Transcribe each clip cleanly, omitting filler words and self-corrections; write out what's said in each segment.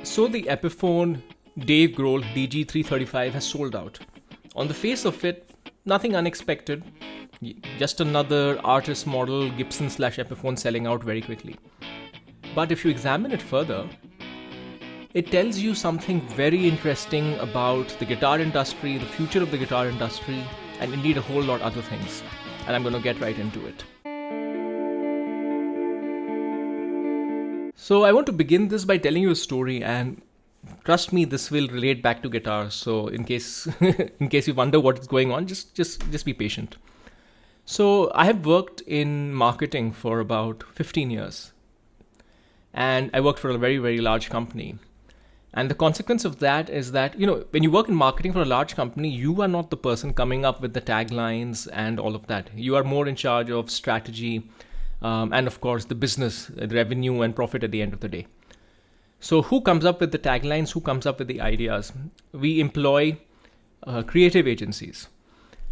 So the Epiphone Dave Grohl DG335 has sold out. On the face of it, nothing unexpected. Just another artist model Gibson / Epiphone selling out very quickly. But if you examine it further, it tells you something very interesting about the guitar industry, the future of the guitar industry, and indeed a whole lot other things. And I'm going to get right into it. So I want to begin this by telling you a story, and trust me, this will relate back to guitars. So in case you wonder what's going on, just be patient. So I have worked in marketing for about 15 years, and I worked for a very, very large company. And the consequence of that is that, when you work in marketing for a large company, you are not the person coming up with the taglines and all of that. You are more in charge of strategy, and of course the business, the revenue and profit at the end of the day. So who comes up with the taglines? Who comes up with the ideas? We employ creative agencies.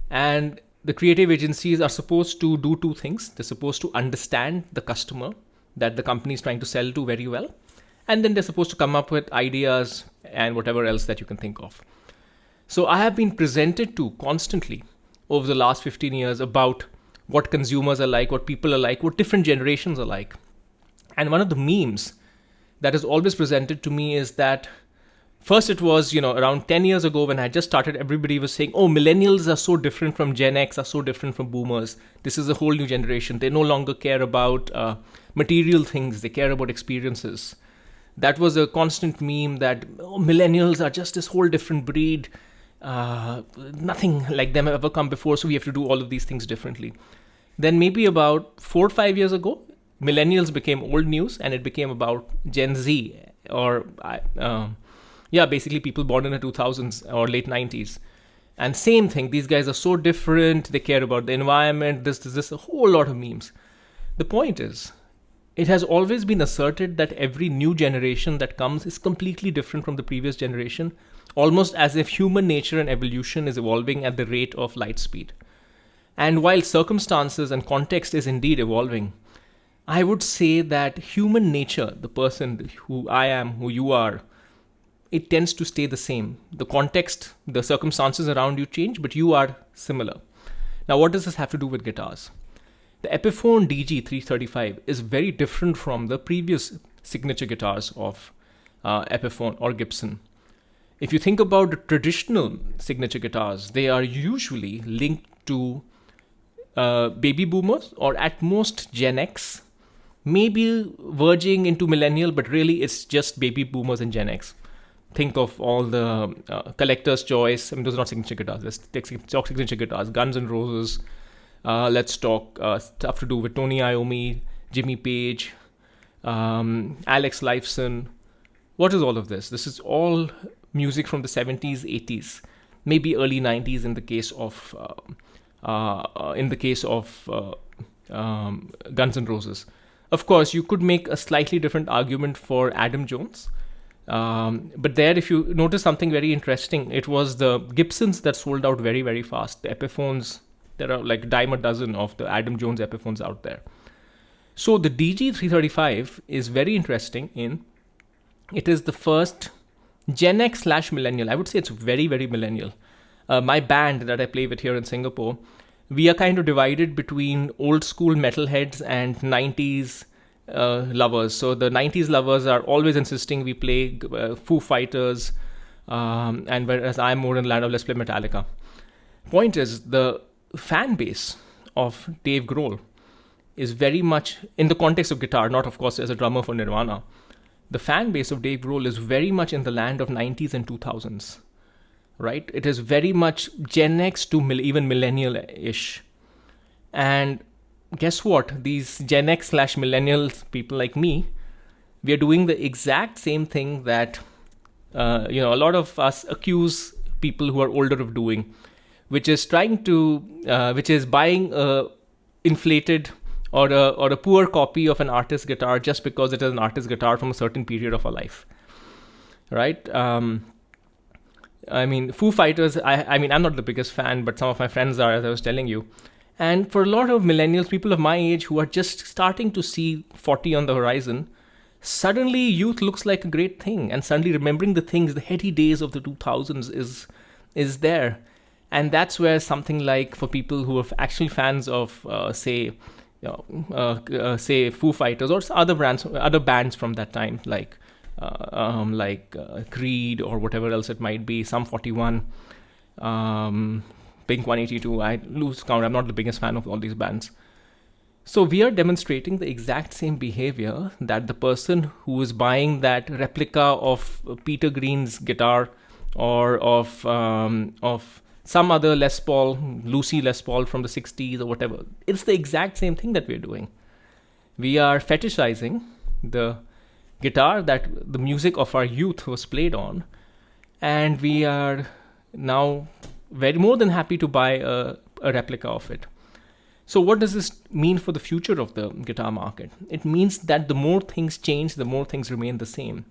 And the creative agencies are supposed to do two things. They're supposed to understand the customer that the company is trying to sell to very well. And then they're supposed to come up with ideas and whatever else that you can think of. So I have been presented to constantly over the last 15 years about what consumers are like, what people are like, what different generations are like. And one of the memes that is always presented to me is that first it was, around 10 years ago when I just started, everybody was saying, oh, millennials are so different from Gen X, are so different from boomers. This is a whole new generation. They no longer care about material things. They care about experiences. That was a constant meme that millennials are just this whole different breed. Nothing like them have ever come before, so we have to do all of these things differently. Then maybe about 4 or 5 years ago, millennials became old news and it became about Gen Z or basically people born in the 2000s or late 90s. And same thing, these guys are so different. They care about the environment, this, a whole lot of memes. The point is, it has always been asserted that every new generation that comes is completely different from the previous generation, almost as if human nature and evolution is evolving at the rate of light speed. And while circumstances and context is indeed evolving, I would say that human nature, the person who I am, who you are, it tends to stay the same. The context, the circumstances around you change, but you are similar. Now, what does this have to do with guitars? The Epiphone DG335 is very different from the previous signature guitars of Epiphone or Gibson. If you think about the traditional signature guitars, they are usually linked to baby boomers or at most Gen X, maybe verging into millennial, but really it's just baby boomers and Gen X. Think of all the collector's choice. I mean, those are not signature guitars. Let's talk signature guitars. Guns N' Roses. Let's talk stuff to do with Tony Iommi, Jimmy Page, Alex Lifeson. What is all of this? This is all music from the 70s, 80s, maybe early 90s in the case of Guns N' Roses. Of course, you could make a slightly different argument for Adam Jones. But there, if you notice something very interesting, it was the Gibsons that sold out very, very fast. The Epiphones, there are like a dime a dozen of the Adam Jones Epiphones out there. So the DG335 is very interesting it is the first Gen X / millennial. I would say it's very, very millennial. My band that I play with here in Singapore, we are kind of divided between old school metalheads and 90s lovers. So the 90s lovers are always insisting we play Foo Fighters, and whereas I'm more in the land of let's play Metallica. Point is, the fan base of Dave Grohl is very much in the context of guitar, not of course as a drummer for Nirvana. The fan base of Dave Grohl is very much in the land of 90s and 2000s, right? It is very much Gen X to even millennial-ish. And guess what? These Gen X / millennials, people like me, we are doing the exact same thing that a lot of us accuse people who are older of doing, which is buying a inflated or a poor copy of an artist's guitar just because it is an artist's guitar from a certain period of our life, right? I mean, Foo Fighters, I'm not the biggest fan, but some of my friends are, as I was telling you. And for a lot of millennials, people of my age who are just starting to see 40 on the horizon, suddenly youth looks like a great thing, and suddenly remembering the things, the heady days of the 2000s is there. And that's where something like, for people who are actually fans of say Foo Fighters or other bands from that time, like Creed or whatever else it might be, Sum 41, Blink 182. I lose count. I'm not the biggest fan of all these bands. So we are demonstrating the exact same behavior that the person who is buying that replica of Peter Green's guitar, or of some other Les Paul, Lucy Les Paul from the 60s or whatever. It's the exact same thing that we're doing. We are fetishizing the guitar that the music of our youth was played on, and we are now very more than happy to buy a replica of it. So what does this mean for the future of the guitar market? It means that the more things change, the more things remain the same.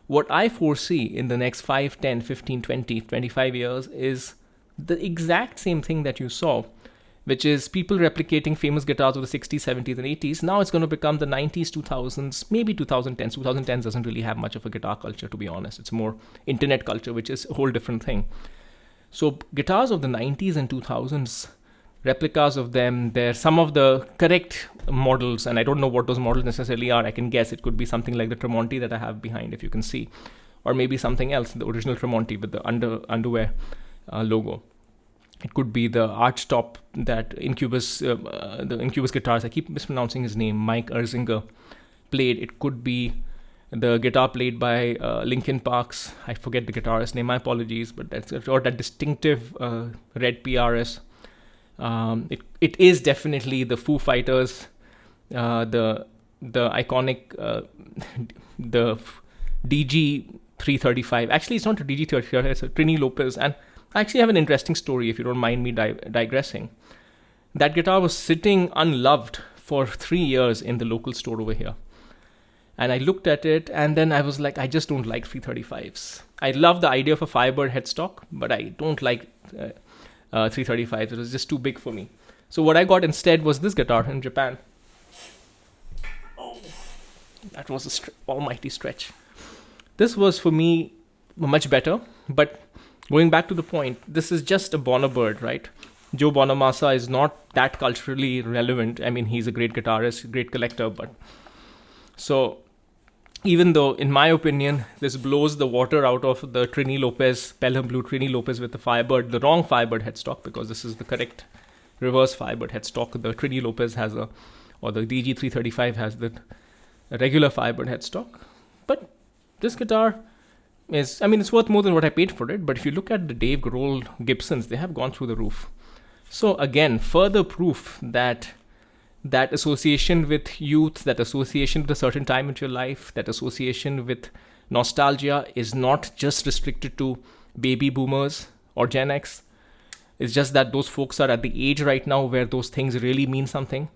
What I foresee in the next 5, 10, 15, 20, 25 years is the exact same thing that you saw, which is people replicating famous guitars of the 60s, 70s, and 80s. Now it's going to become the 90s, 2000s, maybe 2010s. 2010s doesn't really have much of a guitar culture, to be honest. It's more internet culture, which is a whole different thing. So guitars of the 90s and 2000s, replicas of them, they're some of the correct models, and I don't know what those models necessarily are. I can guess it could be something like the Tremonti that I have behind, if you can see, or maybe something else, the original Tremonti with the underwear logo. It could be the arch top that Incubus, the Incubus guitars, I keep mispronouncing his name, Mike Erzinger, played. It could be the guitar played by Linkin Park's, I forget the guitarist's name, my apologies, but or that distinctive red PRS. It is definitely the Foo Fighters, the iconic the DG335. Actually, it's not a DG335, it's a Trini Lopez. And I actually have an interesting story, if you don't mind me digressing. That guitar was sitting unloved for 3 years in the local store over here. And I looked at it, and then I was like, I just don't like 335s. I love the idea of a Firebird headstock, but I don't like 335s. It was just too big for me. So what I got instead was this guitar in Japan. Oh, that was a almighty stretch. This was for me much better, but going back to the point, this is just a Bonobird, right? Joe Bonamassa is not that culturally relevant. I mean, he's a great guitarist, great collector, but so even though, in my opinion, this blows the water out of the Trini Lopez, Pelham Blue Trini Lopez with the Firebird, the wrong Firebird headstock, because this is the correct reverse Firebird headstock. The Trini Lopez has or the DG335 has the regular Firebird headstock. But this guitar is, I mean, it's worth more than what I paid for it. But if you look at the Dave Grohl Gibsons, they have gone through the roof. So again, further proof that association with youth, that association with a certain time in your life, that association with nostalgia is not just restricted to baby boomers or Gen X. It's just that those folks are at the age right now where those things really mean something.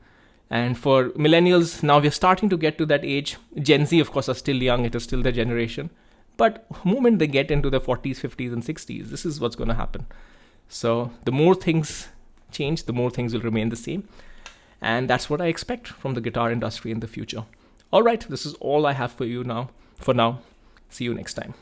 And for millennials, now we're starting to get to that age. Gen Z, of course, are still young. It is still their generation. But the moment they get into their 40s, 50s, and 60s, this is what's going to happen. So the more things change, the more things will remain the same. And that's what I expect from the guitar industry in the future. All right, this is all I have for you now. For now, see you next time.